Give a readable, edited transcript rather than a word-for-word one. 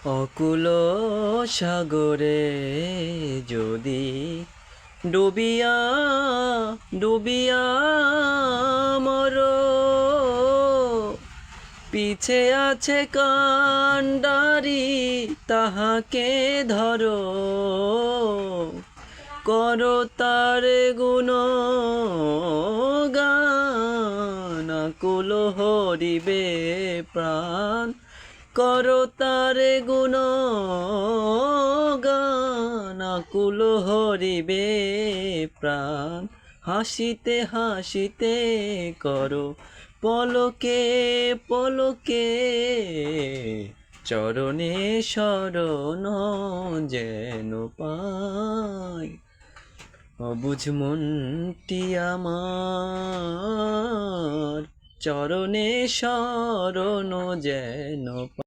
অকুল সাগরে যদি ডুবিয়া ডুবিয়া মর, পিছে আছে কান্ডারি তাহাকে ধরো, করো তার গুণ গান, আকুল হরিবে প্রাণ, করো তার গুণ গান, আকুল হরিবে প্রাণ। হাসিতে হাসিতে করো পলকে পলকে, চরণে শরণ যেন পাই। অবুঝ মনটি আমার চরণে শরণ যেন পাই।